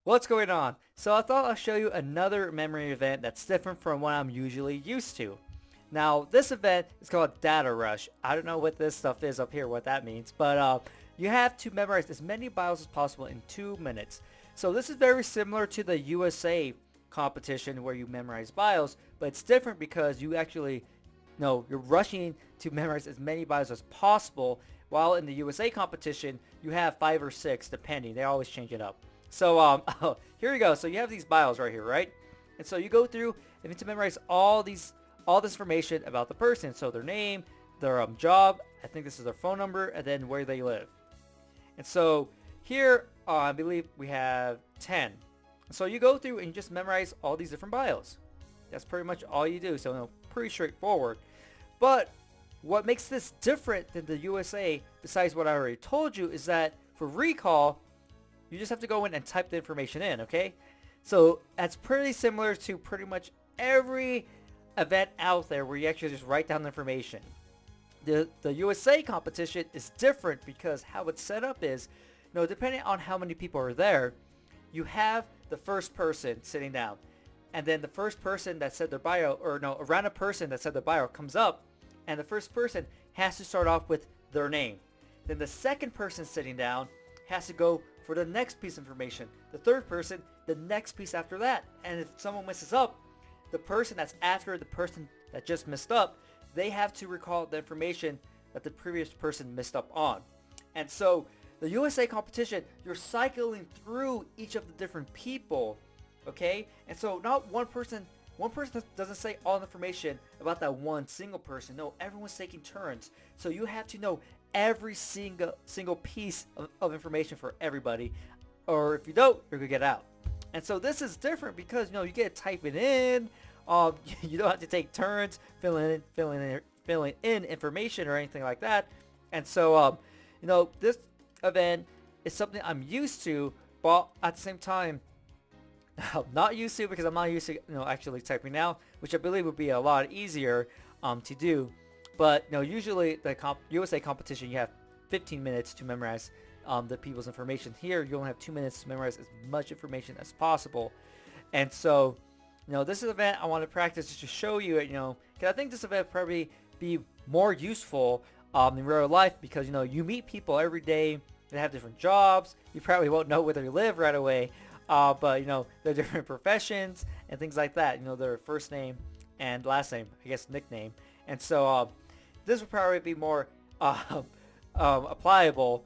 What's going on? So I thought I'll show you another memory event that's different from what I'm usually used to. Now this event is called Data Rush. I don't know what this stuff is up here, what that means, but you have to memorize as many bios as possible in 2 minutes. So this is very similar to the USA competition where you memorize bios, but it's different because you actually, no, you're rushing to memorize as many bios as possible, while in the USA competition you have 5 or 6 depending. They always change it up. So here you go. So you have these bios right here, right? And so you go through and need to memorize all this information about the person. So their name, their job, I think this is their phone number, and then where they live. And so here I believe we have 10. So you go through and you just memorize all these different bios. That's pretty much all you do. So pretty straightforward. But what makes this different than the USA, besides what I already told you, is that for recall, you just have to go in and type the information in, okay? So that's pretty similar to pretty much every event out there where you actually just write down the information. The USA competition is different because how it's set up is, depending on how many people are there, you have the first person sitting down. And then the first person that said their bio, or no, a random person that said their bio comes up, and the first person has to start off with their name. Then the second person sitting down has to go for the next piece of information. The third person, the next piece after that. And if someone messes up, the person that's after the person that just messed up, they have to recall the information that the previous person messed up on. And so the USA competition, you're cycling through each of the different people, okay? And so not one person doesn't say all the information about that one single person. No, everyone's taking turns. So you have to know every single piece of information for everybody, or if you don't, you're gonna get out. And so this is different because you get to type it in. You don't have to take turns filling in information or anything like that. And so this event is something I'm used to, but at the same time I'm not used to, because I'm not used to actually typing out, which I believe would be a lot easier to do. But usually the USA competition, you have 15 minutes to memorize the people's information. Here you only have 2 minutes to memorize as much information as possible. And so this is an event I want to practice just to show you it, because I think this event probably be more useful in real life, because you meet people every day that have different jobs. You probably won't know where they live right away, but their different professions and things like that. Their first name and last name, I guess nickname. And so this would probably be more applicable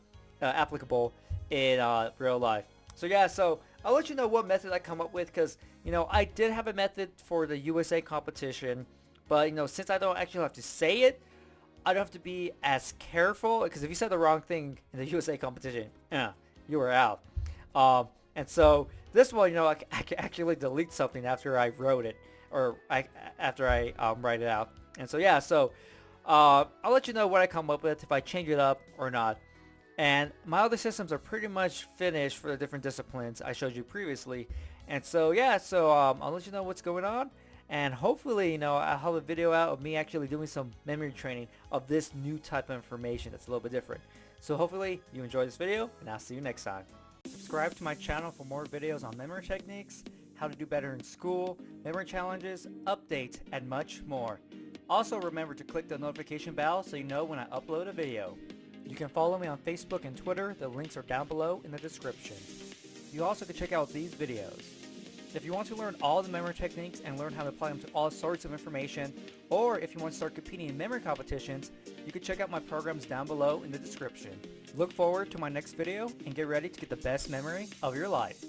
in real life. So yeah, so I'll let you know what method I come up with, because I did have a method for the USA competition, but since I don't actually have to say it, I don't have to be as careful, because if you said the wrong thing in the USA competition, you were out. And so this one, I can actually delete something after I wrote it, or after I write it out. And so yeah, so I'll let you know what I come up with, if I change it up or not. And my other systems are pretty much finished for the different disciplines I showed you previously. And so yeah, so I'll let you know what's going on. And hopefully, I'll have a video out of me actually doing some memory training of this new type of information that's a little bit different. So hopefully you enjoyed this video, and I'll see you next time. Subscribe to my channel for more videos on memory techniques, how to do better in school, memory challenges, updates, and much more. Also remember to click the notification bell so you know when I upload a video. You can follow me on Facebook and Twitter. The links are down below in the description. You also can check out these videos. If you want to learn all the memory techniques and learn how to apply them to all sorts of information, or if you want to start competing in memory competitions, you can check out my programs down below in the description. Look forward to my next video and get ready to get the best memory of your life.